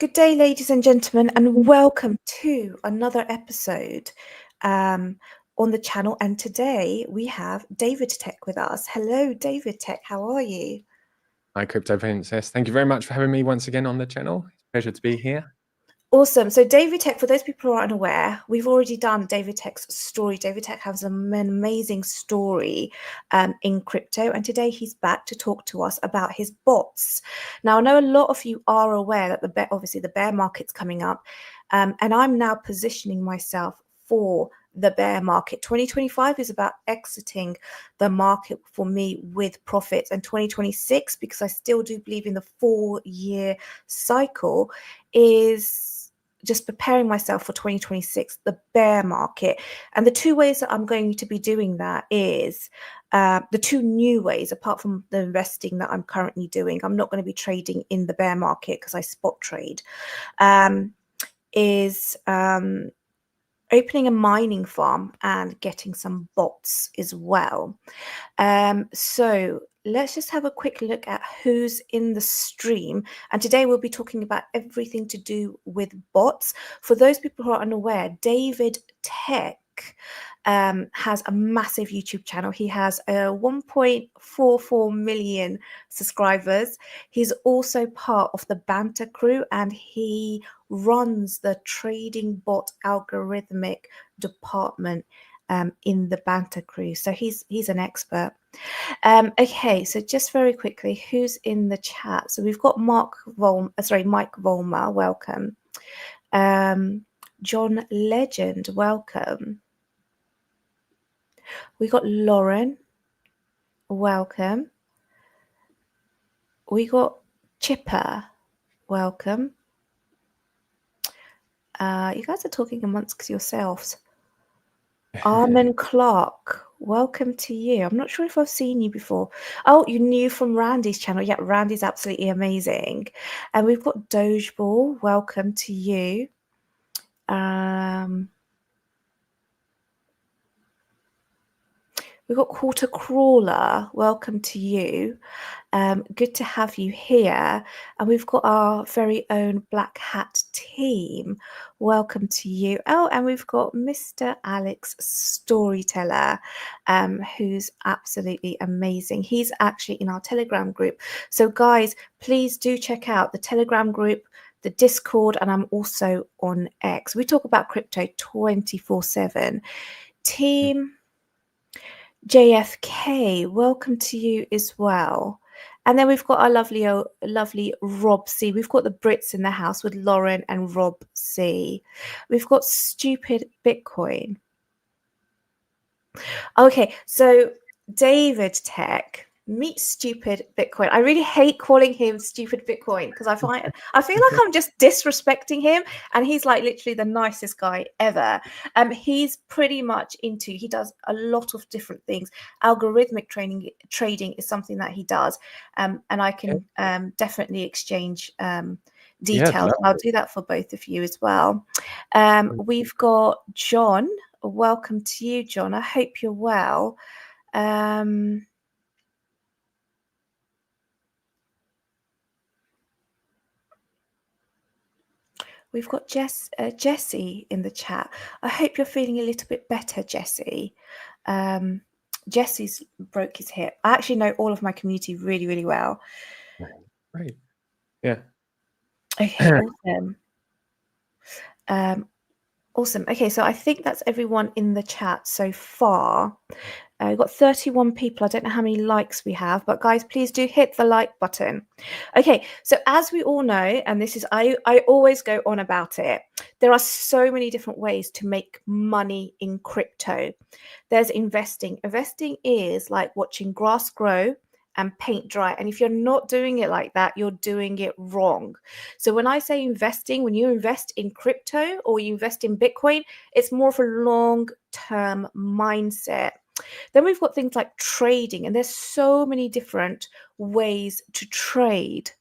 Good day, ladies and gentlemen, and welcome to another episode on the channel. And today we have David Tech with us. Hello, David Tech. How are you? Hi, Crypto Princess. Thank you very much for having me once again on the channel. It's a pleasure to be here. Awesome. So David Tech, for those people who are unaware, we've already done David Tech's story. David Tech has an amazing story in crypto, and today he's back to talk to us about his bots. Now, I know a lot of you are aware that obviously the bear market's coming up, and I'm now positioning myself for the bear market. 2025 is about exiting the market for me with profits, and 2026, because I still do believe in the 4-year cycle, is just preparing myself for 2026, the bear market. And the two ways that I'm going to be doing that is the two new ways, apart from the investing that I'm currently doing. I'm not going to be trading in the bear market because I spot trade, is opening a mining farm and getting some bots as well. So let's just have a quick look at who's in the stream. And today we'll be talking about everything to do with bots. For those people who are unaware, David Tech has a massive YouTube channel. He has 1.44 million subscribers. He's also part of the Banter crew, and he runs the trading bot algorithmic department in the Banter crew. So he's an expert. Okay, so just very quickly, who's in the chat? So we've got Mike Volmer, welcome. John Legend, welcome. We got Lauren, welcome. We got Chipper, welcome. You guys are talking amongst yourselves. Armin Clark, welcome to you. I'm not sure if I've seen you before. Oh, you knew from Randy's channel. Yeah, Randy's absolutely amazing. And we've got Dojeball, welcome to you. We've got Quarter Crawler, welcome to you. Good to have you here. And we've got our very own Black Hat team. Welcome to you. Oh, and we've got Mr. Alex Storyteller, who's absolutely amazing. He's actually in our Telegram group. So guys, please do check out the Telegram group, the Discord, and I'm also on X. We talk about crypto 24/7. Team JFK, welcome to you as well. And then we've got our lovely Rob C. We've got the Brits in the house with Lauren and Rob C. We've got Stupid Bitcoin. Okay, so David Tech, meet Stupid Bitcoin. I really hate calling him Stupid Bitcoin because I feel like I'm just disrespecting him, and he's like literally the nicest guy ever. He's pretty much he does a lot of different things. Algorithmic trading is something that he does, and I can definitely exchange details. Yeah, I'll do that for both of you as well. We've got John. Welcome to you, John. I hope you're well. We've got Jesse in the chat. I hope you're feeling a little bit better, Jesse. Jesse's broke his hip. I actually know all of my community really, really well. Right. Yeah. Okay, awesome. Awesome. Okay, so I think that's everyone in the chat so far. We've got 31 people. I don't know how many likes we have, but guys, please do hit the like button. Okay, so as we all know, and this is, I always go on about it, there are so many different ways to make money in crypto. There's investing. Investing is like watching grass grow and paint dry. And if you're not doing it like that, you're doing it wrong. So when I say investing, when you invest in crypto or you invest in Bitcoin, it's more of a long-term mindset. Then we've got things like trading, and there's so many different ways to trade.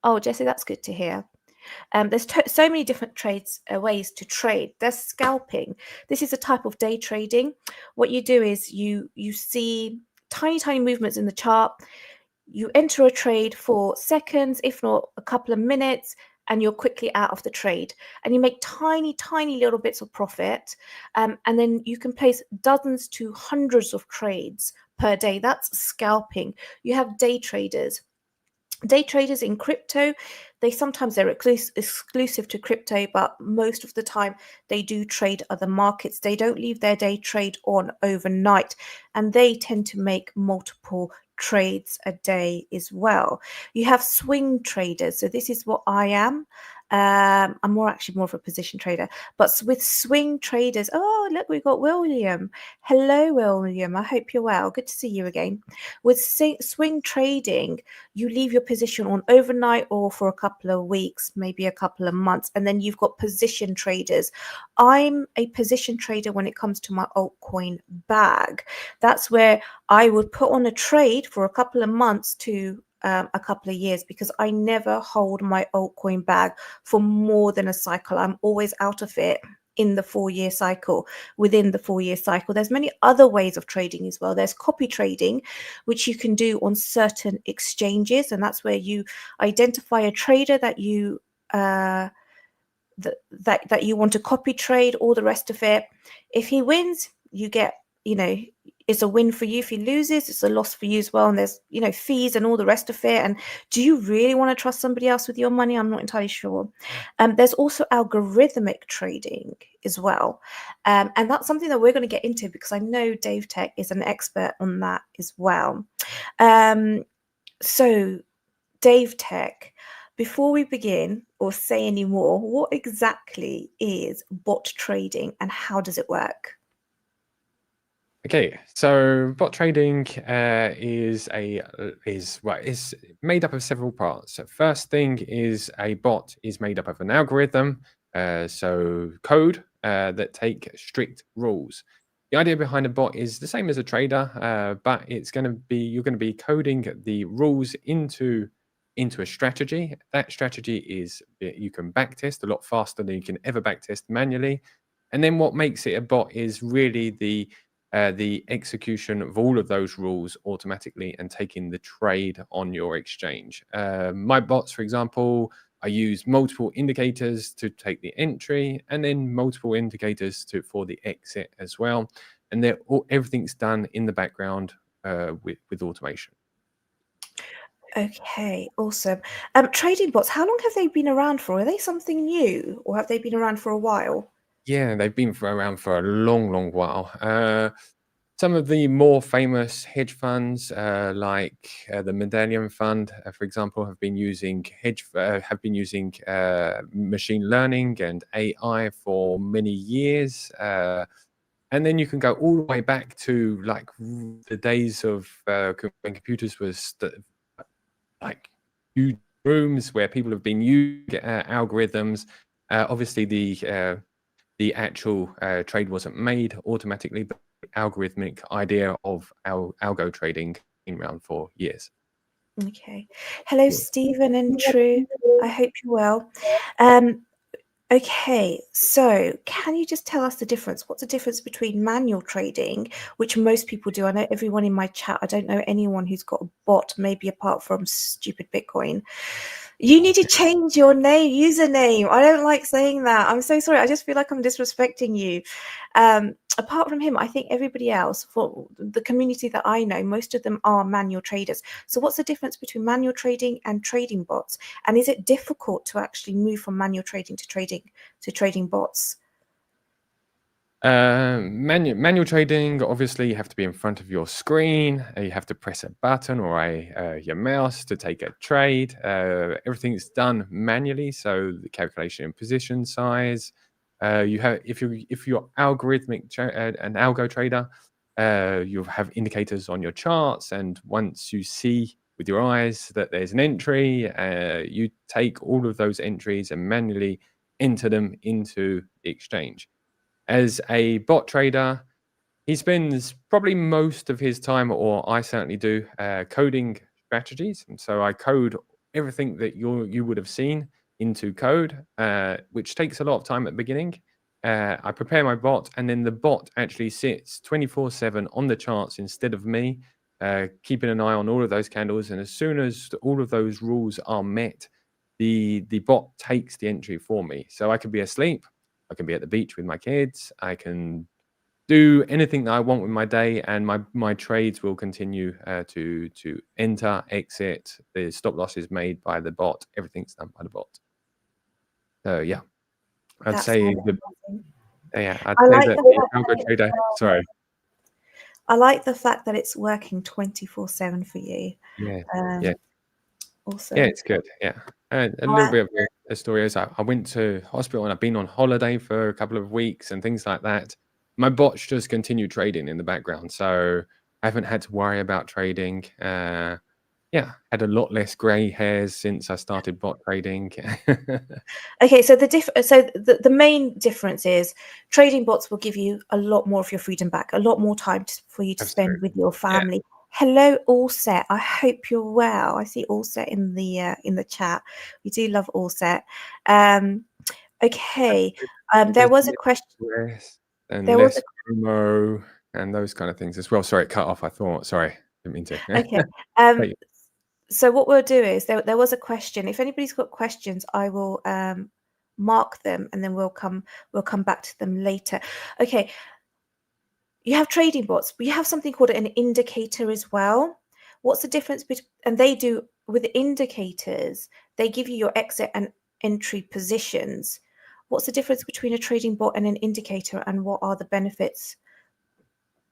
Oh, Jesse, that's good to hear. There's so many different ways to trade. There's scalping. This is a type of day trading. What you do is you see tiny movements in the chart. You enter a trade for seconds, if not a couple of minutes, and you're quickly out of the trade, and you make tiny little bits of profit, and then you can place dozens to hundreds of trades per day. That's scalping. You have day traders. Day traders in crypto, they're exclusive to crypto, but most of the time they do trade other markets. They don't leave their day trade on overnight, and they tend to make multiple trades a day as well. You have swing traders. So this is what I am. I'm actually more of a position trader, but with swing traders, oh look, we've got William. Hello, William. I hope you're well. Good to see you again. With swing trading, you leave your position on overnight or for a couple of weeks, maybe a couple of months, and then you've got position traders. I'm a position trader when it comes to my altcoin bag. That's where I would put on a trade for a couple of months to a couple of years, because I never hold my altcoin bag for more than a cycle. I'm always out of it in the 4-year cycle. Within the 4-year cycle, there's many other ways of trading as well. There's copy trading, which you can do on certain exchanges, and that's where you identify a trader that you that you want to copy trade, all the rest of it. If he wins, you get, it's a win for you. If he loses, it's a loss for you as well. And there's, fees and all the rest of it. And do you really want to trust somebody else with your money? I'm not entirely sure. There's also algorithmic trading as well. And that's something that we're going to get into, because I know Dave Tech is an expert on that as well. So Dave Tech, before we begin or say any more, what exactly is bot trading and how does it work? Okay, so bot trading is made up of several parts. So first thing is, a bot is made up of an algorithm, so code that take strict rules. The idea behind a bot is the same as a trader, but you're going to be coding the rules into a strategy. That strategy is, you can backtest a lot faster than you can ever backtest manually. And then what makes it a bot is really the execution of all of those rules automatically and taking the trade on your exchange. My bots, for example, I use multiple indicators to take the entry, and then multiple indicators for the exit as well. And everything's done in the background with automation. Okay, awesome. Trading bots, how long have they been around for? Are they something new, or have they been around for a while? Yeah, they've been around for a long, long while. Some of the more famous hedge funds, like the Medallion Fund, for example, have been using machine learning and AI for many years. And then you can go all the way back to like the days of when computers was like huge rooms where people have been using algorithms. Obviously, the actual trade wasn't made automatically, but the algorithmic idea of algo trading been around for years. Okay. Hello, Stephen and True. I hope you're well. Okay, so can you just tell us the difference? What's the difference between manual trading, which most people do? I know everyone in my chat, I don't know anyone who's got a bot, maybe apart from stupid Bitcoin. You need to change your username. I don't like saying that. I'm so sorry. I just feel like I'm disrespecting you. Apart from him, I think everybody else, for the community that I know, most of them are manual traders. So what's the difference between manual trading and trading bots? And is it difficult to actually move from manual trading to trading bots? Manual trading, obviously, you have to be in front of your screen. You have to press a button or your mouse to take a trade. Everything's done manually, so the calculation in position size. You have if you're an algo trader, you'll have indicators on your charts, and once you see with your eyes that there's an entry, you take all of those entries and manually enter them into the exchange. As a bot trader, he spends probably most of his time, or I certainly do, coding strategies. And so I code everything that you would have seen into code, which takes a lot of time at the beginning. I prepare my bot, and then the bot actually sits 24/7 on the charts instead of me, keeping an eye on all of those candles. And as soon as all of those rules are met, the bot takes the entry for me. So I could be asleep, I can be at the beach with my kids, I can do anything that I want with my day, and my trades will continue to enter, exit. The stop loss is made by the bot. Everything's done by the bot. So yeah, I'd That say sounds amazing. I'd I say like that the the fact algo that trader. Sorry. I like the fact that it's working 24/7 for you. Yeah. Um, Yeah. Yeah, awesome. it's good. Yeah. A little bit of a story is I went to hospital and I've been on holiday for a couple of weeks and things like that. My bots just continue trading in the background, so I haven't had to worry about trading. Yeah, had a lot less gray hairs since I started bot trading. Okay, so the main difference is trading bots will give you a lot more of your freedom back, a lot more time for you to spend with Absolutely. your Yeah. family. Hello, Allset. I hope you're well. I see Allset in the chat. We do love Allset. Okay, there There's was a less question. stress and There was a less promo and those kind of things as well. Sorry, it cut off, I thought. Sorry, didn't mean to. okay. Thank you. So what we'll do is there was a question. If anybody's got questions, I will mark them and then we'll come back to them later. Okay, you have trading bots, but you have something called an indicator as well. What's the difference between, and they do with indicators, they give you your exit and entry positions. What's the difference between a trading bot and an indicator, and what are the benefits?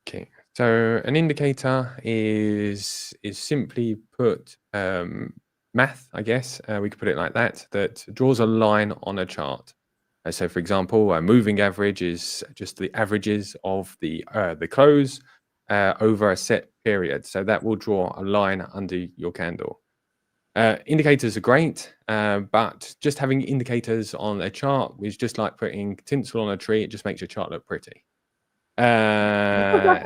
Okay, so an indicator is simply put math, I guess. We could put it like that, that draws a line on a chart. So, for example, a moving average is just the averages of the close over a set period. So that will draw a line under your candle. Indicators are great, but just having indicators on a chart is just like putting tinsel on a tree. It just makes your chart look pretty. Uh,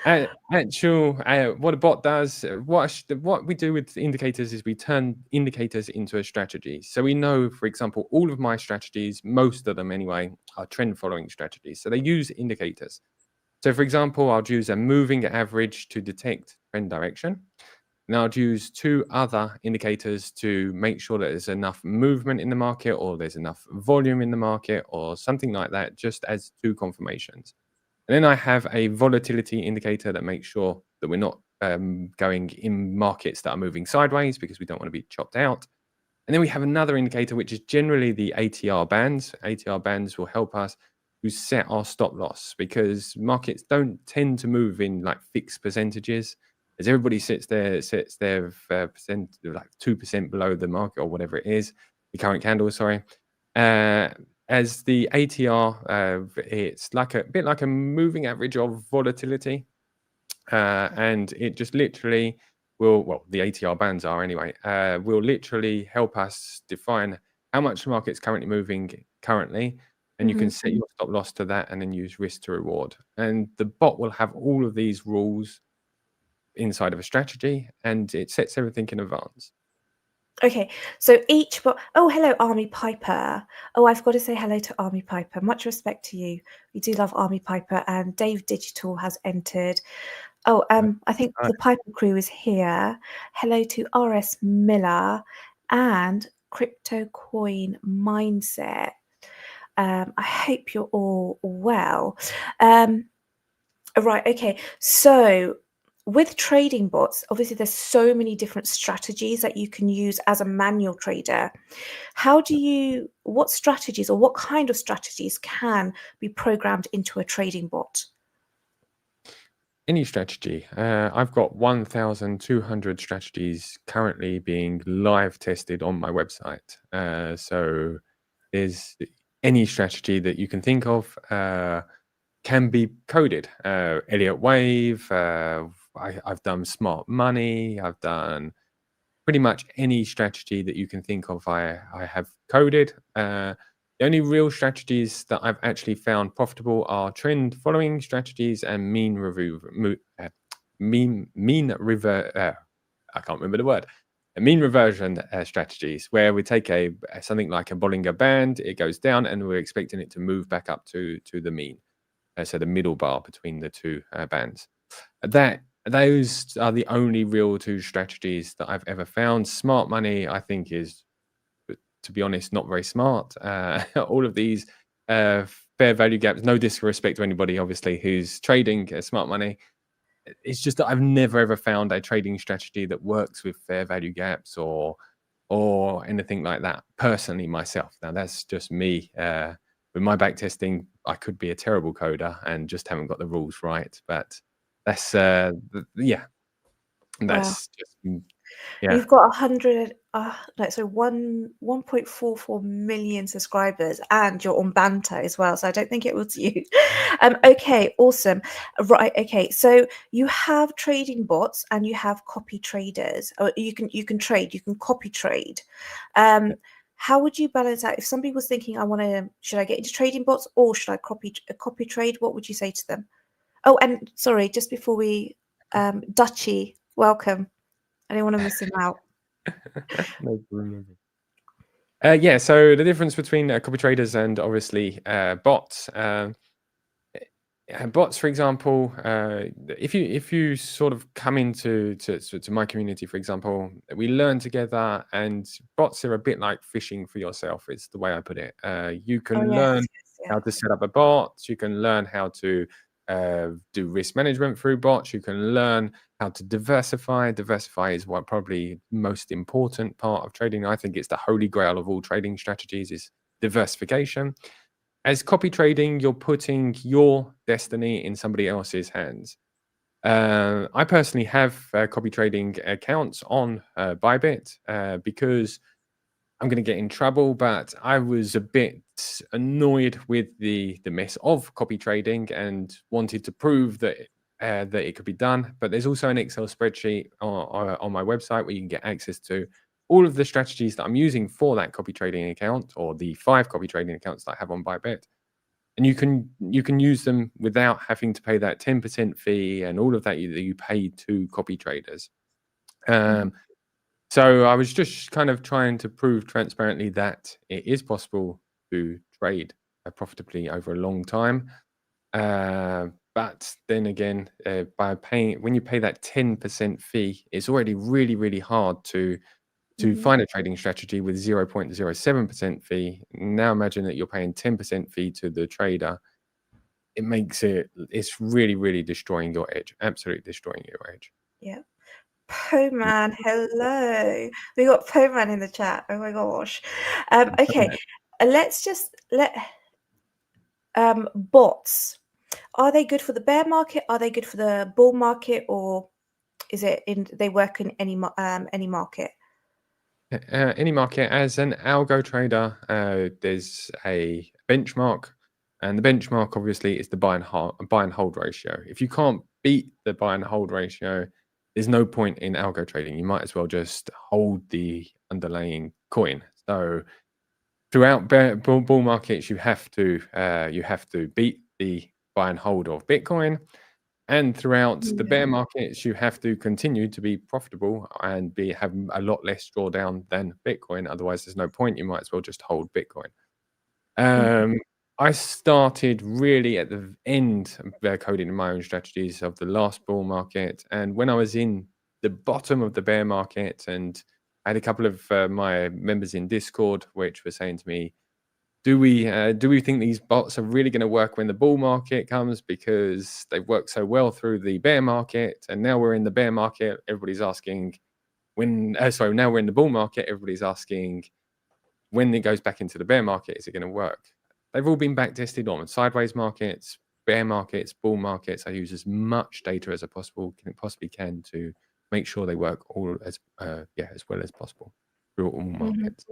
what a bot does, what we do with indicators is we turn indicators into a strategy. So we know, for example, all of my strategies, most of them anyway, are trend following strategies. So they use indicators. So for example, I'll use a moving average to detect trend direction. Now I'd use two other indicators to make sure that there's enough movement in the market or there's enough volume in the market or something like that, just as two confirmations. And then I have a volatility indicator that makes sure that we're not going in markets that are moving sideways because we don't want to be chopped out. And then we have another indicator, which is generally the ATR bands. ATR bands will help us to set our stop loss because markets don't tend to move in like fixed percentages. As everybody sets their percent like 2% below the market or whatever it is, the current candle, sorry. As the ATR, it's like a bit like a moving average of volatility, and it just literally well, the ATR bands are anyway, will literally help us define how much the market's currently moving currently, and you can set your stop loss to that and then use risk to reward. And the bot will have all of these rules inside of a strategy, and it sets everything in advance. Okay, so each bot. Oh, hello, Army Piper. Oh, I've got to say hello to Army Piper. Much respect to you. We do love Army Piper, and Dave Digital has entered. Oh, I think Right. the Piper crew is here. Hello to RS Miller and Crypto Coin Mindset. I hope you're all well. Right, okay. So with trading bots, obviously there's so many different strategies that you can use as a manual trader. What strategies or what kind of strategies can be programmed into a trading bot? Any strategy. I've got 1,200 strategies currently being live tested on my website. So there's any strategy that you can think of can be coded. Elliott Wave. I've done smart money. I've done pretty much any strategy that you can think of. I have coded. The only real strategies that I've actually found profitable are trend following strategies and mean review, mean river. I can't remember the word. Mean reversion strategies, where we take something like a Bollinger Band, it goes down, and we're expecting it to move back up to the mean, so the middle bar between the two bands. That those are the only real two strategies that I've ever found. Smart money, I think, is, to be honest, not very smart. All of these fair value gaps, no disrespect to anybody, obviously, who's trading smart money. It's just that I've never ever found a trading strategy that works with fair value gaps or anything like that. Personally, myself. Now that's just me. With my back testing, I could be a terrible coder and just haven't got the rules right. But that's yeah, Wow. that's just yeah. You've got 100, no, so 1.44 million subscribers, and you're on Banter as well. So I don't think it was you. Okay, awesome. Right. Okay, so you have trading bots and you have copy traders. Or you can trade. You can copy trade. How would you balance out if somebody was thinking, should I get into trading bots or should I copy trade? What would you say to them? Oh, and sorry, just before we, Dutchy, welcome. I don't want to miss him out. No problem. Yeah, so the difference between copy traders and obviously bots. Bots, for example, if you sort of come into to my community, for example, we learn together, and bots are a bit like fishing for yourself. It's the way I put it. You Oh, can yes, learn yes, yeah. how to set up a bot. You can learn how to do risk management through bots. You can learn how to diversify. Diversify is what probably most important part of trading. I think it's the holy grail of all trading strategies is diversification. As copy trading, you're putting your destiny in somebody else's hands. I personally have copy trading accounts on Bybit because I'm going to get in trouble, but I was a bit annoyed with the mess of copy trading and wanted to prove that that it could be done. But there's also an Excel spreadsheet on my website where you can get access to all of the strategies that I'm using for that copy trading account, or the 5 copy trading accounts that I have on Bybit. And you can use them without having to pay that 10% fee and all of that you pay to copy traders. Mhm, So I was just kind of trying to prove transparently that it is possible to trade profitably over a long time. But then again, when you pay that 10% fee, it's already really, really hard to mhm, find a trading strategy with 0.07% fee. Now imagine that you're paying 10% fee to the trader. It's really, really destroying your edge, absolutely destroying your edge. yeah. Poman, hello. We got Poman in the chat. Oh my gosh. Okay, let's just let bots. Are they good for the bear market? Are they good for the bull market, or is it in they work in any market? Any market, as an algo trader, there's a benchmark, and the benchmark obviously is the buy and hold ratio. If you can't beat the buy and hold ratio, there's no point in algo trading. You might as well just hold the underlying coin. So throughout bull markets, you have to beat the buy and hold of Bitcoin. And throughout the Yeah. bear markets, you have to continue to be profitable and have a lot less drawdown than Bitcoin. Otherwise, there's no point. You might as well just hold Bitcoin. Mhm, Um, I started really at the end of coding my own strategies of the last bull market. And when I was in the bottom of the bear market, and I had a couple of my members in Discord, which were saying to me, do we think these bots are really going to work when the bull market comes, because they've worked so well through the bear market, and now we're in the bear market, everybody's asking now we're in the bull market, everybody's asking when it goes back into the bear market, is it going to work? They've all been back tested on sideways markets, bear markets, bull markets. I use as much data as I possibly can to make sure they work all as well as possible through all mhm, markets.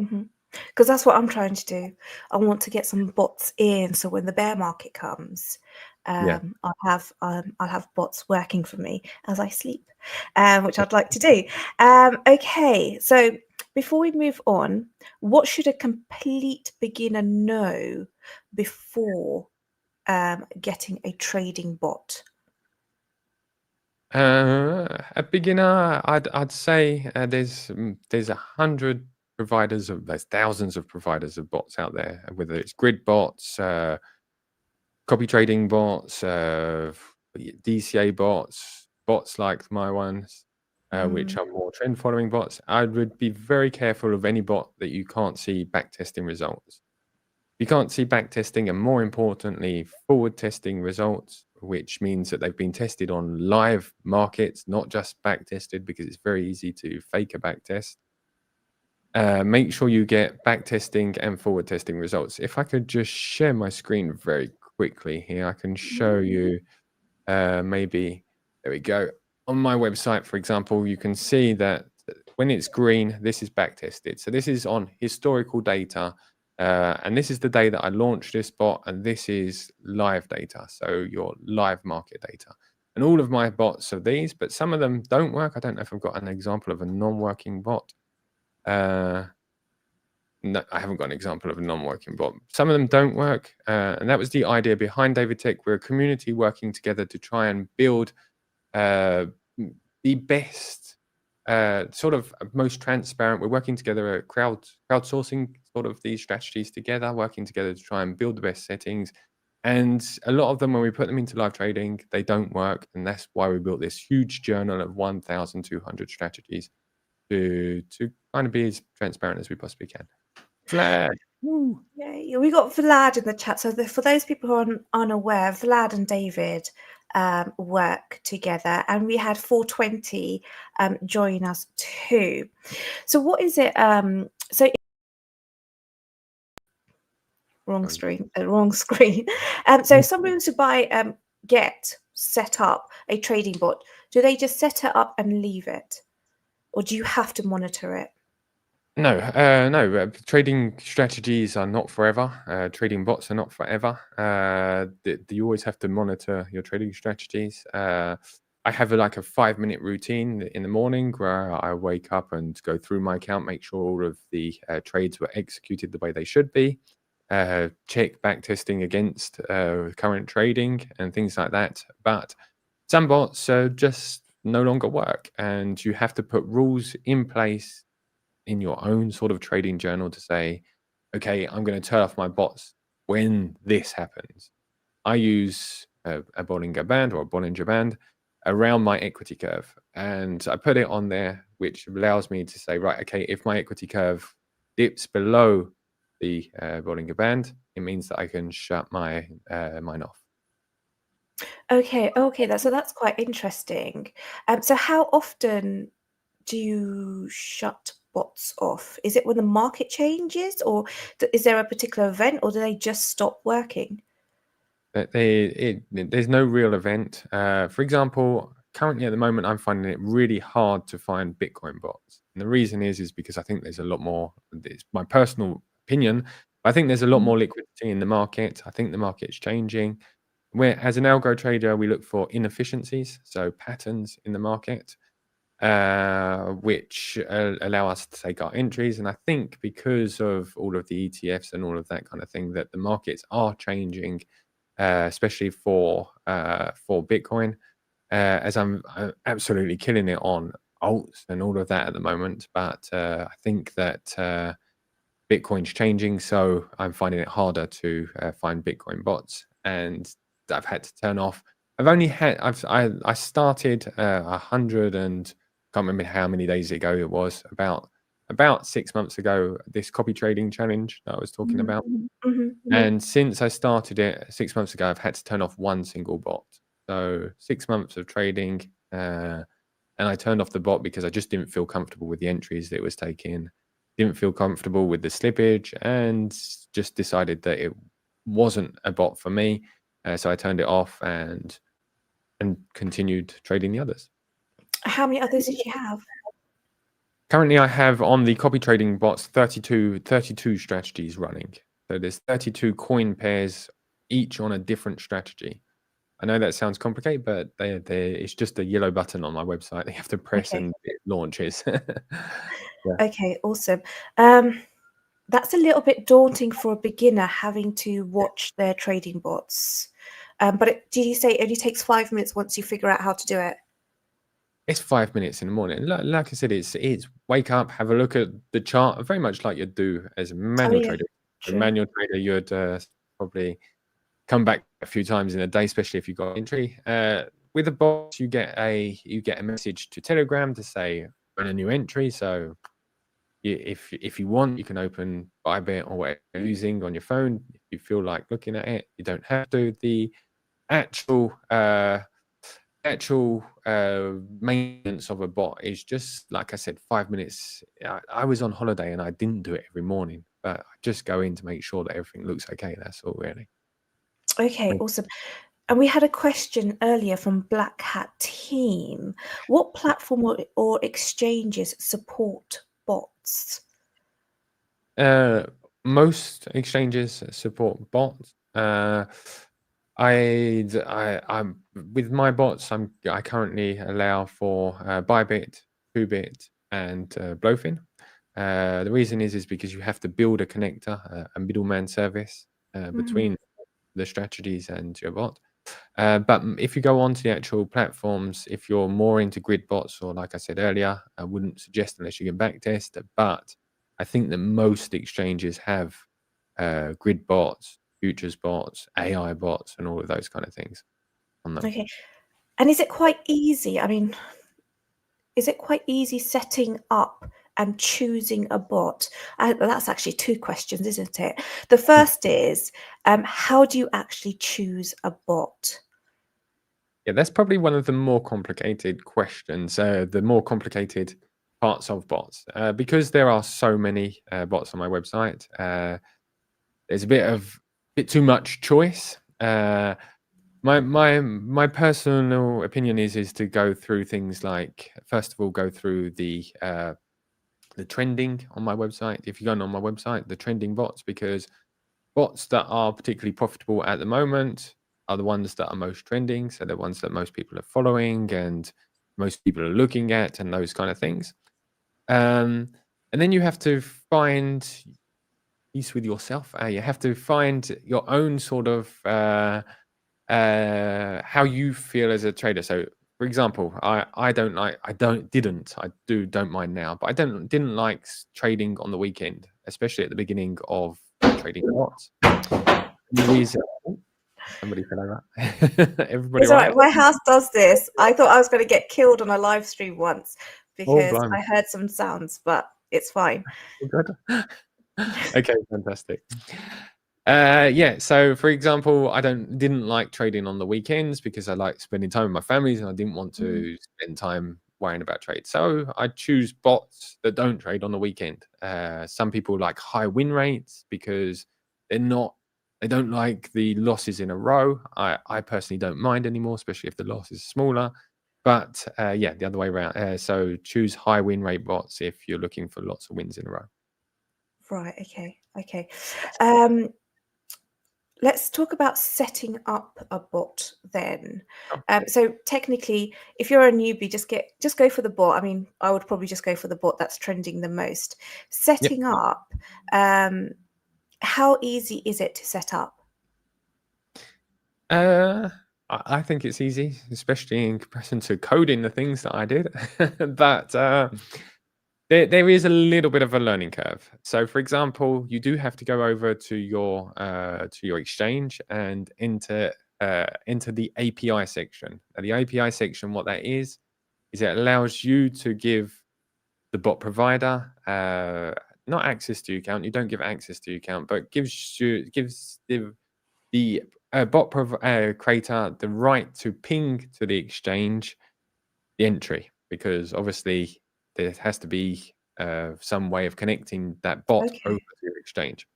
mhm. Because that's what I'm trying to do. I want to get some bots in, so when the bear market comes, Yeah. I'll have bots working for me as I sleep, which I'd like to do. Okay, so before we move on, what should a complete beginner know before getting a trading bot? A beginner, I'd say there's 100 providers there's thousands of providers of bots out there, whether it's grid bots, copy trading bots, DCA bots. bots like my ones, which Mm. are more trend following bots, I would be very careful of any bot that you can't see backtesting results. You can't see backtesting, and more importantly, forward testing results, which means that they've been tested on live markets, not just backtested, because it's very easy to fake a backtest. Make sure you get backtesting and forward testing results. If I could just share my screen very quickly here, I can show you maybe, there we go. On my website, for example, you can see that when it's green, this is backtested. So this is on historical data. And this is the day that I launched this bot, and this is live data. So your live market data. And all of my bots are these, but some of them don't work. I don't know if I've got an example of a non-working bot. No, I haven't got an example of a non-working bot. Some of them don't work, and that was the idea behind David Tech. We're a community working together to try and build the best, sort of most transparent. We're working together, crowdsourcing sort of these strategies together, working together to try and build the best settings. And a lot of them, when we put them into live trading, they don't work, and that's why we built this huge journal of 1,200 strategies to kind of be as transparent as we possibly can. Vlad. Woo. Yay. We got Vlad in the chat. So for those people who are unaware, Vlad and David work together, and we had 420 join us too. So what is it? So wrong screen. Wrong screen. So if somebody wants to get set up a trading bot, do they just set it up and leave it, or do you have to monitor it? No, trading strategies are not forever. Trading bots are not forever. You always have to monitor your trading strategies. I have like a 5-minute routine in the morning where I wake up and go through my account, make sure all of the trades were executed the way they should be, check backtesting against current trading and things like that. But some bots just no longer work, and you have to put rules in place in your own sort of trading journal to say, okay, I'm going to turn off my bots when this happens. I use a Bollinger Band or a Bollinger Band around my equity curve, and I put it on there, which allows me to say, right, okay, if my equity curve dips below the Bollinger Band, it means that I can shut my mine off. Okay, so that's quite interesting. So how often do you shut bots off? Is it when the market changes, or is there a particular event, or do they just stop working? There's no real event. For example, currently at the moment, I'm finding it really hard to find Bitcoin bots. And the reason is because I think there's a lot more, it's my personal opinion, I think there's a lot more liquidity in the market. I think the market's changing. Where, as an algo trader, we look for inefficiencies, so patterns in the market, which allow us to take our entries. And I think because of all of the ETFs and all of that kind of thing, that the markets are changing, especially for Bitcoin, as I'm absolutely killing it on alts and all of that at the moment. But I think that Bitcoin's changing, so I'm finding it harder to find Bitcoin bots, and I've had to turn off. I started 100 and can't remember how many days ago it was, about 6 months ago, this copy trading challenge that I was talking about. And since I started it 6 months ago, I've had to turn off one single bot. So 6 months of trading, and I turned off the bot because I just didn't feel comfortable with the entries that it was taking, didn't feel comfortable with the slippage, and just decided that it wasn't a bot for me. So I turned it off and continued trading the others. How many others did you have? Currently, I have on the copy trading bots 32 strategies running. So there's 32 coin pairs, each on a different strategy. I know that sounds complicated, but it's just a yellow button on my website. They have to press and it launches. Yeah. Okay, awesome. That's a little bit daunting for a beginner, having to watch their trading bots. But did you say it only takes 5 minutes once you figure out how to do it? It's 5 minutes in the morning. Like I said, it's wake up, have a look at the chart, very much like you'd do as a manual yeah, trader. A true. manual trader, you'd probably come back a few times in a day, especially if you've got entry. with a bot, you get a message to Telegram to say open a new entry. So if you want, you can open Bybit or whatever you're using on your phone. If you feel like looking at it, you don't have to. The actual maintenance of a bot is just, like I said, 5 minutes. I was on holiday and I didn't do it every morning, but I just go in to make sure that everything looks okay. That's all, really. Okay, awesome. And we had a question earlier from Black Hat Team. What platform or exchanges support bots? Most exchanges support bots. I'm with my bots. I currently allow for Bybit, Qubit, and Blowfin. The reason is because you have to build a connector, a middleman service between the strategies and your bot. But if you go onto the actual platforms, if you're more into grid bots, or like I said earlier, I wouldn't suggest unless you can backtest. But I think that most exchanges have grid bots, futures bots, AI bots, and all of those kind of things on them. Okay. And is it quite easy? I mean, is it quite easy setting up and choosing a bot? That's actually two questions, isn't it? The first is, how do you actually choose a bot? Yeah, that's probably one of the more complicated questions, the more complicated parts of bots, because there are so many bots on my website. There's a bit too much choice. My personal opinion is to go through things like, first of all, go through the trending on my website. If you're going on my website, the trending bots, because bots that are particularly profitable at the moment are the ones that are most trending. So the ones that most people are following and most people are looking at, and those kind of things. And then you have to find peace with yourself. You have to find your own sort of how you feel as a trader. So, for example, I don't mind now, but didn't like trading on the weekend, especially at the beginning of trading lots. The reason, somebody fell over. Everybody It's all right? right. My house does this. I thought I was going to get killed on a live stream once Oh, because blimey. I heard some sounds, but it's fine. Good. Okay, fantastic. Yeah, so for example, I didn't like trading on the weekends because I like spending time with my families and I didn't want to spend time worrying about trade. So I choose bots that don't trade on the weekend. Some people like high win rates because they don't like the losses in a row. I personally don't mind anymore, especially if the loss is smaller. But yeah, the other way around. So choose high win rate bots if you're looking for lots of wins in a row. Right. Okay. Let's talk about setting up a bot then. Oh, So technically, if you're a newbie, just go for the bot. I mean, I would probably just go for the bot that's trending the most. yep. Setting up, how easy is it to set up? I think it's easy, especially in comparison to coding the things that I did. But there is a little bit of a learning curve. So, for example, you do have to go over to your exchange and enter the API section. Now, the API section, what that is it allows you to give the bot provider not access to your account. You don't give access to your account, but gives the creator the right to ping to the exchange the entry, because obviously there has to be some way of connecting that bot over Okay. to your exchange.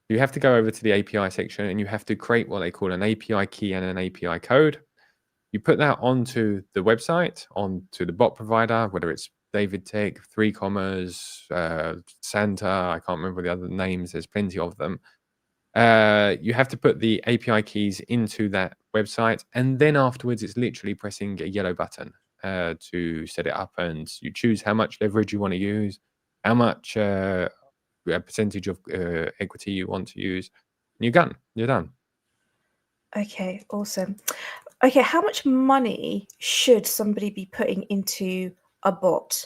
You have to go over to the API section and you have to create what they call an API key and an API code. You put that onto the website, onto the bot provider, whether it's David Tech, 3 Commas, Santa, I can't remember the other names, there's plenty of them. You have to put the API keys into that website, and then afterwards it's literally pressing a yellow button to set it up, and you choose how much leverage you want to use, how much percentage of equity you want to use, and you're done. Okay, awesome. Okay, how much money should somebody be putting into a bot?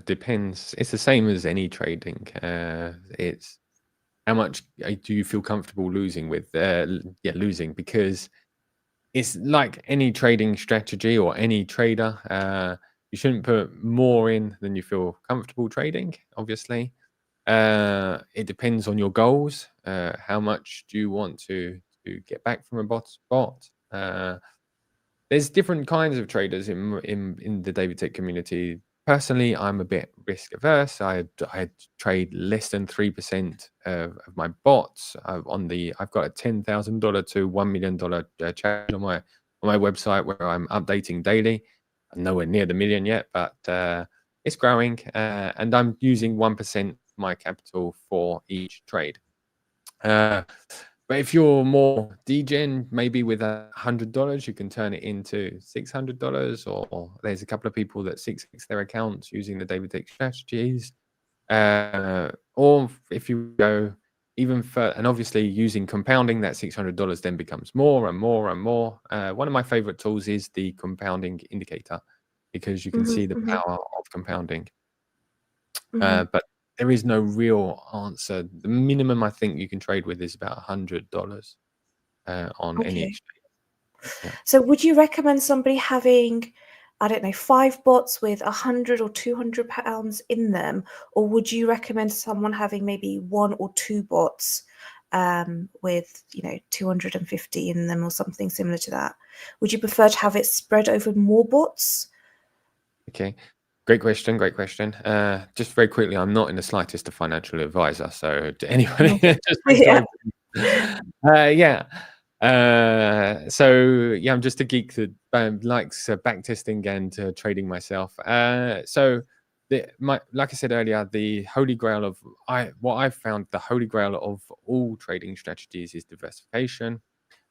Depends. It's the same as any trading. It's how much do you feel comfortable losing with? Losing, because it's like any trading strategy or any trader. You shouldn't put more in than you feel comfortable trading, obviously. It depends on your goals. How much do you want to get back from a bot? There's different kinds of traders in the David Tech community. Personally, I'm a bit risk averse. I trade less than 3% of my bots. I've got a $10,000 to $1 million challenge on my website where I'm updating daily. I'm nowhere near the million yet, but it's growing, and I'm using 1% of my capital for each trade. But if you're more degen, maybe with $100, you can turn it into $600, or there's a couple of people that 6x their accounts using the David Tech strategies. Or if you go even further, and obviously using compounding, that $600 then becomes more and more and more. One of my favorite tools is the compounding indicator, because you can see the power of compounding. But there is no real answer. The minimum I think you can trade with is about $100 on any Okay. exchange. Yeah. So would you recommend somebody having, I don't know, 5 bots with 100 or 200 pounds in them, or would you recommend someone having maybe 1 or 2 bots with 250 in them or something similar to that? Would you prefer to have it spread over more bots? Okay. Great question. Great question. Just very quickly, I'm not in the slightest a financial advisor, so to anybody, Okay. just Yeah. yeah. So yeah, I'm just a geek that likes back testing and trading myself. So like I said earlier, the holy grail of what I've found the holy grail of all trading strategies is diversification.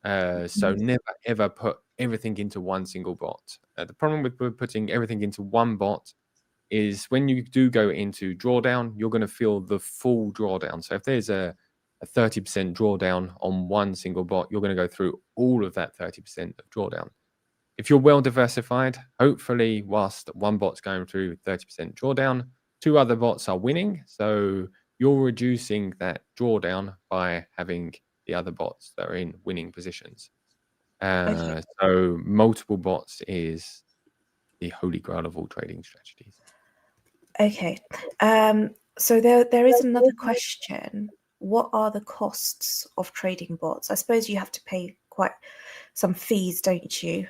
So never ever put everything into one single bot. The problem with putting everything into one bot is when you do go into drawdown, you're going to feel the full drawdown. So if there's a 30% drawdown on one single bot, you're going to go through all of that 30% of drawdown. If you're well diversified, hopefully, whilst one bot's going through 30% drawdown, 2 other bots are winning. So you're reducing that drawdown by having the other bots that are in winning positions. Okay. So multiple bots is the holy grail of all trading strategies. Okay. So there is another question. What are the costs of trading bots? I suppose you have to pay quite some fees, don't you?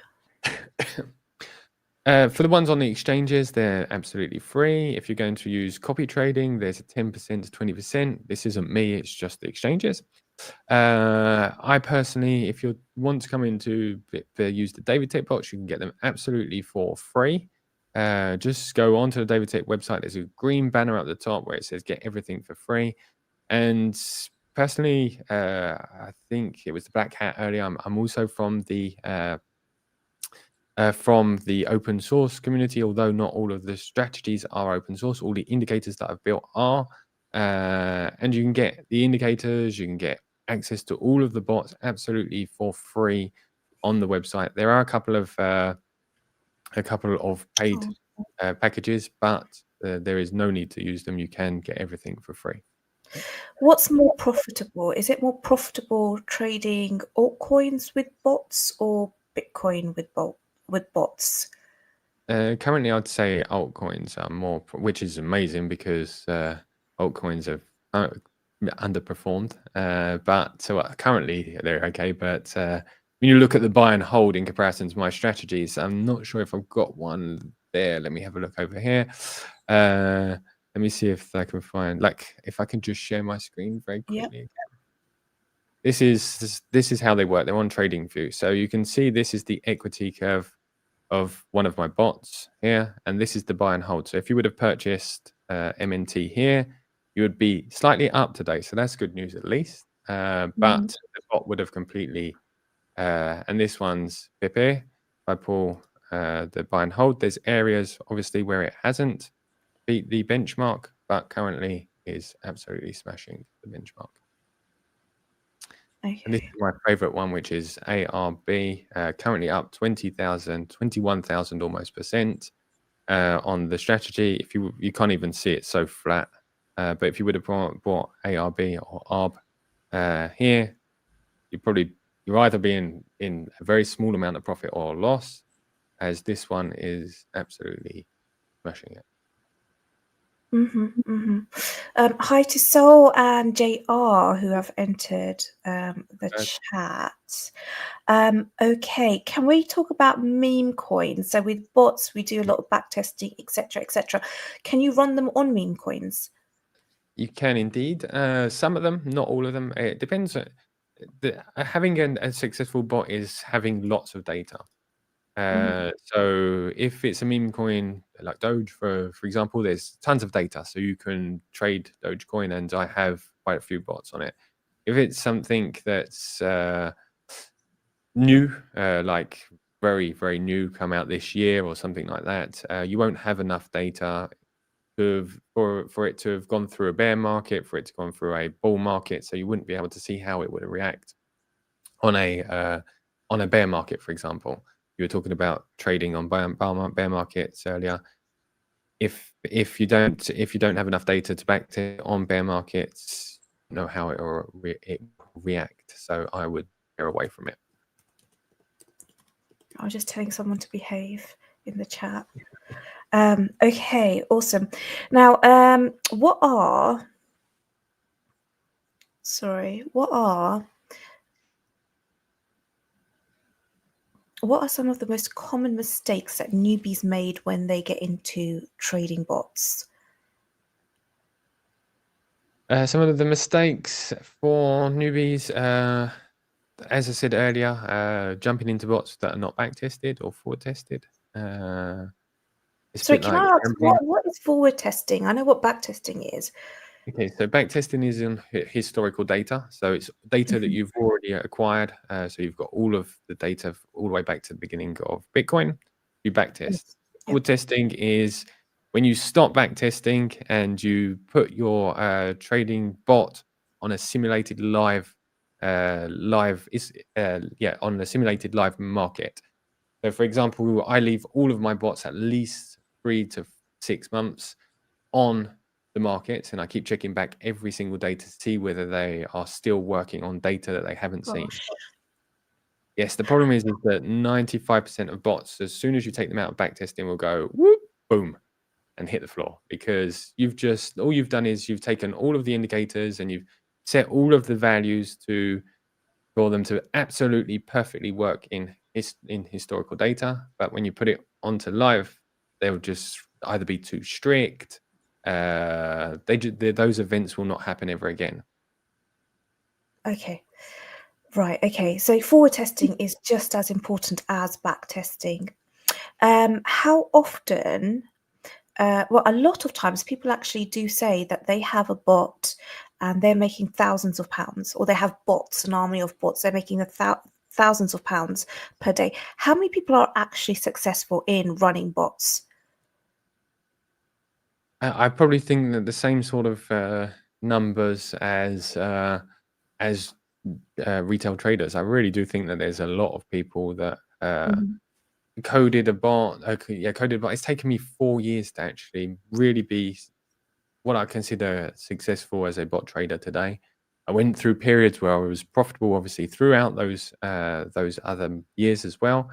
For the ones on the exchanges, they're absolutely free. If you're going to use copy trading, there's a 10% to 20%. This isn't me, it's just the exchanges. I personally, if you want to come into use the David Tech bots, you can get them absolutely for free. Just go onto the David Tech website. There's a green banner at the top where it says get everything for free. And personally, I think it was the Black Hat earlier. I'm also from the open source community, although not all of the strategies are open source. All the indicators that I've built are, and you can get the indicators, you can get access to all of the bots absolutely for free on the website. There are a couple of paid packages, but there is no need to use them. You can get everything for free. What's more profitable? Is it more profitable trading altcoins with bots or Bitcoin with bots? Currently, I'd say altcoins are more, which is amazing because altcoins have underperformed. But so currently they're okay. But when you look at the buy and hold in comparison to my strategies, I'm not sure if I've got one there. Let me have a look over here. Let me see if I can find, like, if I can just share my screen very quickly. This is how they work. They're on TradingView, so you can see this is the equity curve of one of my bots here, and this is the buy and hold. So if you would have purchased MNT here, you would be slightly up to date. So that's good news at least. But the bot would have completely, and this one's Pepe. If I pull the buy and hold, there's areas obviously where it hasn't beat the benchmark, but currently is absolutely smashing the benchmark. Okay. And this is my favorite one, which is ARB, currently up 20,000, 21,000 almost percent on the strategy. If you can't even see it so flat, but if you would have bought ARB or ARB here, you probably you're either being in a very small amount of profit or loss, as this one is absolutely smashing it. Hi to Sol and JR who have entered the chat. Okay, can we talk about meme coins? So with bots, we do a lot of back testing, etc., etc. Can you run them on meme coins? You can indeed. Some of them, not all of them. It depends. Having a successful bot is having lots of data. So if it's a meme coin like Doge, for example, there's tons of data, so you can trade Dogecoin, and I have quite a few bots on it. If it's something that's new, like very, very new, come out this year or something like that, you won't have enough data for it to have gone through a bear market, for it to gone through a bull market, so you wouldn't be able to see how it would react on a bear market, for example. You were talking about trading on bear markets earlier. If you don't have enough data to back it on bear markets, you know how it will react. So I would steer away from it. I was just telling someone to behave in the chat. Okay, awesome. Now, what are some of the most common mistakes that newbies made when they get into trading bots? Some of the mistakes for newbies, as I said earlier, jumping into bots that are not back tested or forward tested. It's a Sorry, bit can like I ask gambling. what is forward testing? I know what back testing is. Okay, so backtesting is in historical data. So it's data that you've already acquired. So you've got all of the data all the way back to the beginning of Bitcoin. You backtest. Yes. Yeah. Forward testing is when you stop backtesting and you put your trading bot on a simulated live, on a simulated live market. So, for example, I leave all of my bots at least 3 to 6 months on the markets, and I keep checking back every single day to see whether they are still working on data that they haven't seen. Gosh. Yes, the problem is that 95% of bots, as soon as you take them out of backtesting, will go whoop, boom, and hit the floor, because all you've done is you've taken all of the indicators and you've set all of the values for them to absolutely perfectly work in historical data. But when you put it onto live, they'll just either be too strict. Those events will not happen ever again. Okay. Right. Okay. So forward testing is just as important as back testing. How often? Well, a lot of times people actually do say that they have a bot and they're making thousands of pounds, or they have bots, an army of bots. They're making thousands of pounds per day. How many people are actually successful in running bots? I probably think that the same sort of numbers as retail traders. I really do think that there's a lot of people that coded a bot. Coded a bot. It's taken me 4 years to actually really be what I consider successful as a bot trader today. I went through periods where I was profitable, obviously, throughout those other years as well.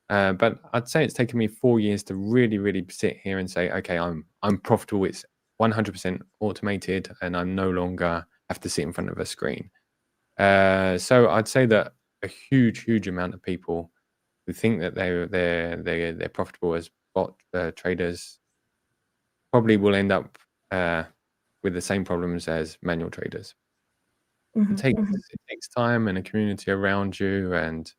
But I'd say it's taken me 4 years to really, really sit here and say, okay, I'm profitable. It's 100% automated, and I no longer have to sit in front of a screen. So I'd say that a huge, huge amount of people who think that they're profitable as bot traders probably will end up with the same problems as manual traders. It takes time and a community around you, and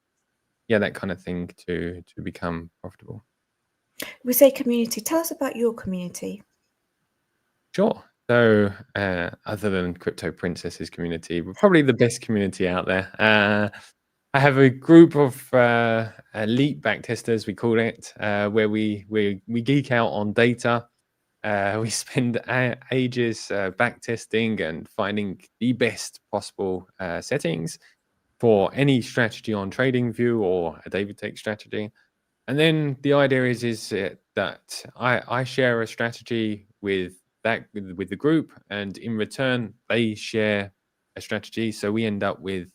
that kind of thing to become profitable. We say community. Tell us about your community. Sure. So, other than Crypto Princesses community, we're probably the best community out there. I have a group of elite backtesters, we call it, where we geek out on data. We spend ages backtesting and finding the best possible settings for any strategy on TradingView or a David Tech strategy. And then the idea is that I share a strategy with the group, and in return they share a strategy. So we end up with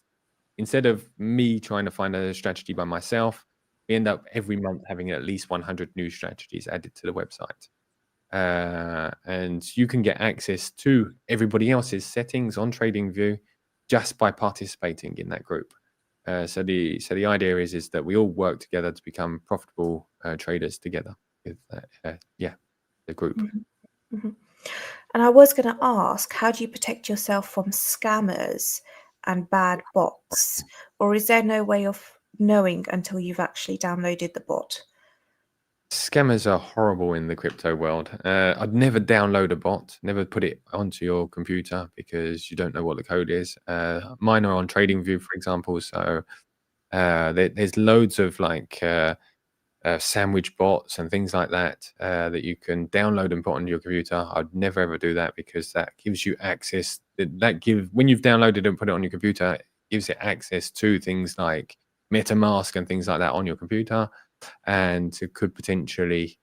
instead of me trying to find a strategy by myself, we end up every month having at least 100 new strategies added to the website. And you can get access to everybody else's settings on TradingView just by participating in that group. So the idea is that we all work together to become profitable traders together with the group. Mm-hmm. Mm-hmm. And I was going to ask, how do you protect yourself from scammers and bad bots? Or is there no way of knowing until you've actually downloaded the bot? Scammers are horrible in the crypto world. I'd never download a bot, never put it onto your computer because you don't know what the code is. Mine are on TradingView, for example. So there's loads of like sandwich bots and things like that that you can download and put on your computer. I'd never ever do that because that gives you access. When you've downloaded and put it on your computer, it gives it access to things like MetaMask and things like that on your computer, and it could potentially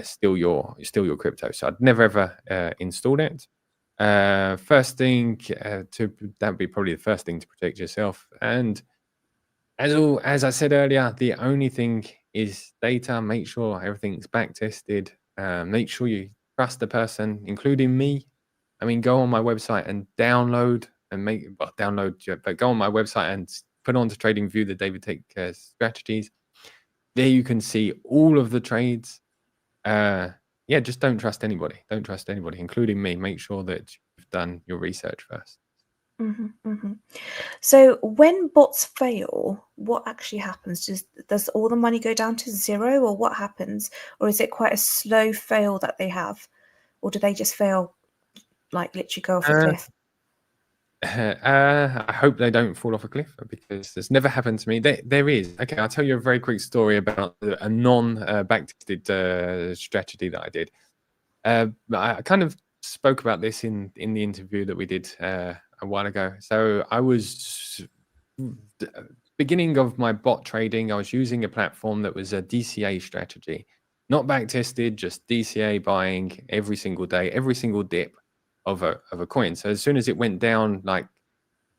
steal your crypto. So I'd never ever installed it. First thing that would be probably the first thing to protect yourself. And as I said earlier, the only thing is data. Make sure everything's back tested. Make sure you trust the person, including me. I mean, go on my website and download but go on my website and put onto TradingView the David Tick strategies. There you can see all of the trades. Just don't trust anybody. Don't trust anybody, including me. Make sure that you've done your research first. Mm-hmm, mm-hmm. So when bots fail, what actually happens? Does all the money go down to zero, or what happens? Or is it quite a slow fail that they have? Or do they just fail, like literally go off a cliff? I hope they don't fall off a cliff because this never happened to me. There is. Okay, I'll tell you a very quick story about a non-backtested strategy that I did. I kind of spoke about this in the interview that we did a while ago. So I was beginning of my bot trading. I was using a platform that was a DCA strategy, not backtested, just DCA buying every single day, every single dip of a coin. So as soon as it went down like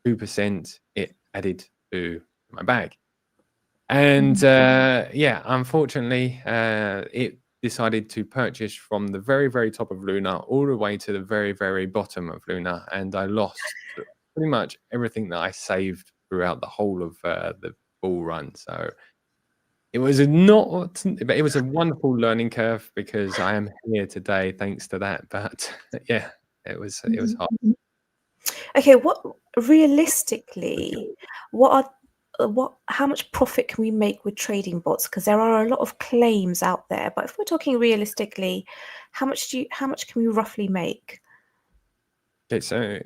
2%, it added to my bag. And unfortunately, it decided to purchase from the very, very top of Luna all the way to the very, very bottom of Luna. And I lost pretty much everything that I saved throughout the whole of the bull run. So it was a wonderful learning curve because I am here today thanks to that. But it was hard. Okay, realistically, how much profit can we make with trading bots? Because there are a lot of claims out there, but if we're talking realistically, how much can we roughly make? Okay, so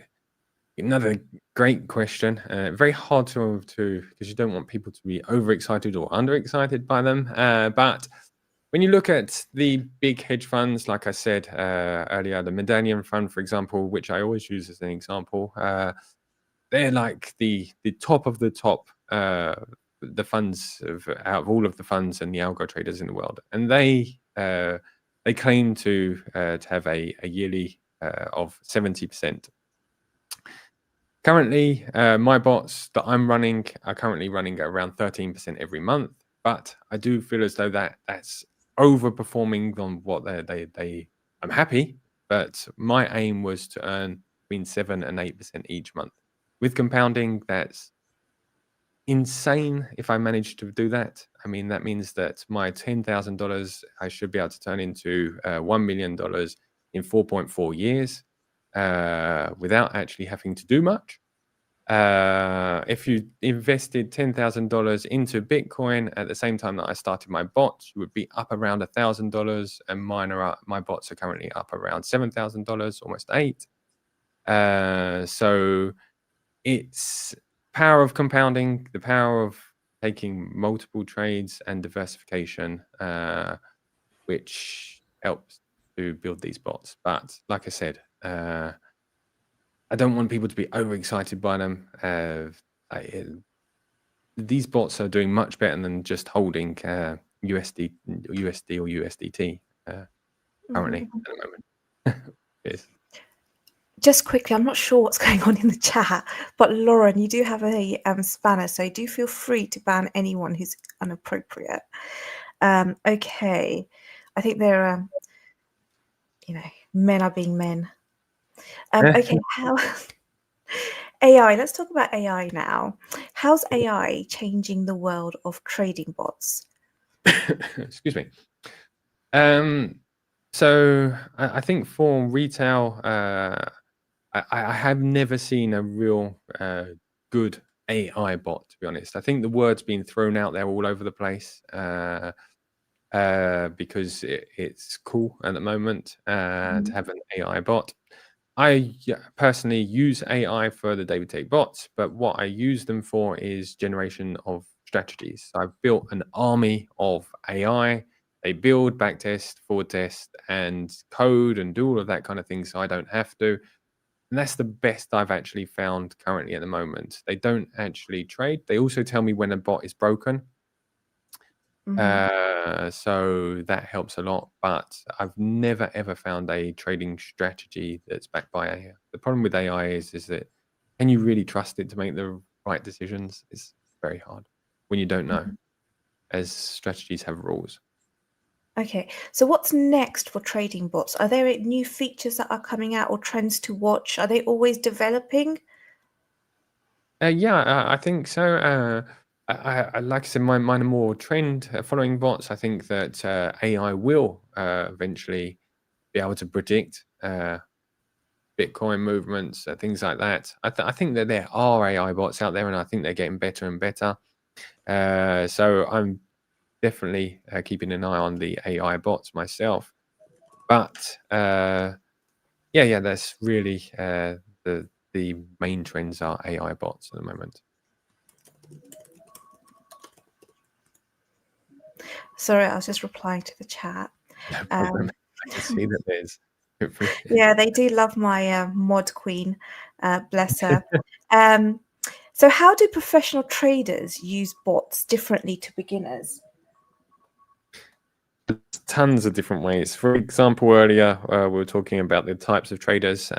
another great question. Very hard to because you don't want people to be overexcited or underexcited by them. But when you look at the big hedge funds, like I said earlier, the Medallion Fund, for example, which I always use as an example, they're like the top of the top, the funds out of all of the funds and the algo traders in the world, and they claim to have a yearly of 70%. Currently, my bots that I'm running are currently running at around 13% every month, but I do feel as though that's overperforming on what they. I'm happy, but my aim was to earn between 7 and 8% each month. With compounding, that's insane if I manage to do that. I mean, that means that my $10,000 I should be able to turn into $1 million in 4.4 years without actually having to do much. If you invested $10,000 into Bitcoin at the same time that I started my bots, you would be up around $1,000, and my bots are currently up around $7,000, almost $8,000. So it's power of compounding, the power of taking multiple trades and diversification, which helps to build these bots. But like I said, I don't want people to be overexcited by them. These bots are doing much better than just holding USD or USDT currently at the moment. Yes. just quickly, I'm not sure what's going on in the chat, but Lauren, you do have a spanner, so do feel free to ban anyone who's inappropriate. Okay, I think they're, men are being men. Okay, how AI? Let's talk about AI now. How's AI changing the world of trading bots? Excuse me. So I think for retail, I have never seen a real good AI bot, to be honest. I think the word's been thrown out there all over the place because it's cool at the moment to have an AI bot. I personally use AI for the day-to-day bots, but what I use them for is generation of strategies. So I've built an army of AI. They build, backtest, forward test, and code and do all of that kind of thing, so I don't have to. And that's the best I've actually found currently at the moment. They don't actually trade. They also tell me when a bot is broken. So that helps a lot, but I've never ever found a trading strategy that's backed by AI. The problem with AI is that can you really trust it to make the right decisions? It's very hard when you don't know, as strategies have rules. Okay, so what's next for trading bots? Are there new features that are coming out or trends to watch? Are they always developing? Yeah, I think so. I like I said, mine are more trend following bots. I think that AI will eventually be able to predict Bitcoin movements, things like that. I think that there are AI bots out there, and I think they're getting better and better. So I'm definitely keeping an eye on the AI bots myself. But yeah, that's really the main trends are AI bots at the moment. Sorry, I was just replying to the chat. No problem. I can see that there's. Yeah, they do love my mod queen, bless her. So how do professional traders use bots differently to beginners? Tons of different ways. For example, earlier we were talking about the types of traders.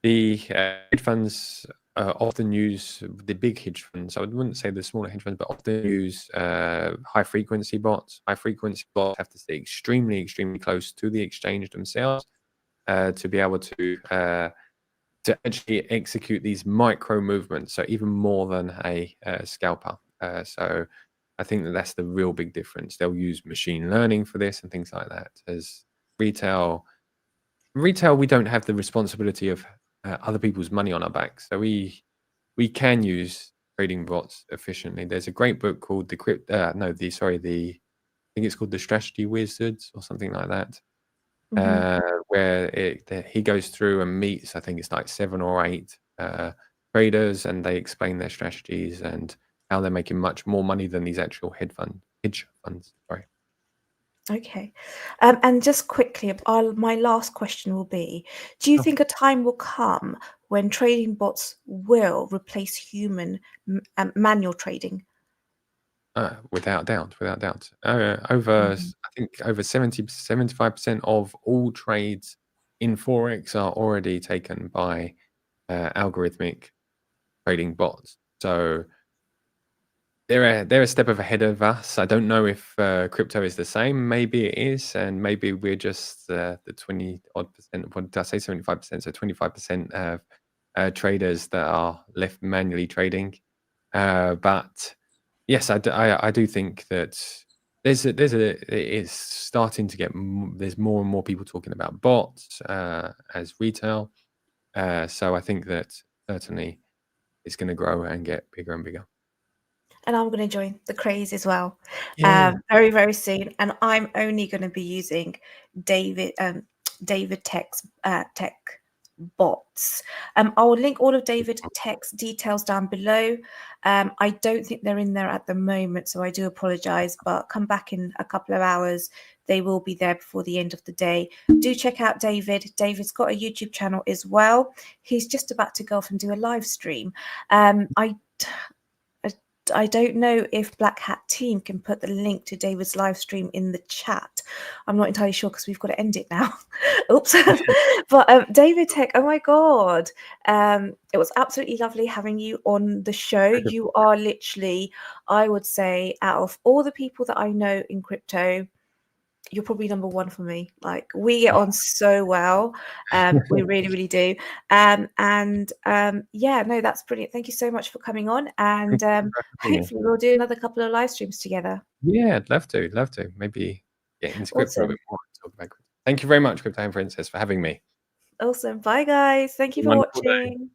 The hedge funds often use the big hedge funds. I wouldn't say the smaller hedge funds, but often use high frequency bots. High frequency bots have to stay extremely, extremely close to the exchange themselves to be able to actually execute these micro movements. So even more than a scalper. So I think that that's the real big difference. They'll use machine learning for this and things like that. As retail, we don't have the responsibility of other people's money on our backs, so we can use trading bots efficiently. There's a great book called the I think it's called the Strategy Wizards or something like that, where he goes through and meets, I think it's like 7 or 8 traders, and they explain their strategies and how they're making much more money than these actual hedge funds. Sorry. Okay. And just quickly, my last question will be, do you think a time will come when trading bots will replace human manual trading? Without doubt, without doubt. I think over 75% of all trades in Forex are already taken by algorithmic trading bots. So they're a step ahead of us. I don't know if crypto is the same. Maybe it is, and maybe we're just the 20 odd percent. What did I say? 75%. So 25% of traders that are left manually trading. But yes, I do think that it's starting to get there's more and more people talking about bots as retail. So I think that certainly it's going to grow and get bigger and bigger. And I'm going to join the craze as well, Yeah. very, very soon. And I'm only going to be using David Tech bots. I will link all of David Tech's details down below. I don't think they're in there at the moment, so I do apologize, but come back in a couple of hours. They will be there before the end of the day. Do check out David. David's got a YouTube channel as well. He's just about to go off and do a live stream. I don't know if Black Hat team can put the link to David's live stream in the chat. I'm not entirely sure because we've got to end it now. Oops. But David Tech, oh my God. It was absolutely lovely having you on the show. You are literally, I would say, out of all the people that I know in crypto, you're probably number one for me. Like, we get on so well. We really, really do. Yeah, no, that's brilliant. Thank you so much for coming on. And hopefully we'll do another couple of live streams together. Yeah, I'd love to. Love to. Maybe get into crypto a Awesome. bit more. Talk about crypto. Thank you very much, Crypto Princess, for having me. Awesome. Bye, guys. Thank you for Wonderful day. watching.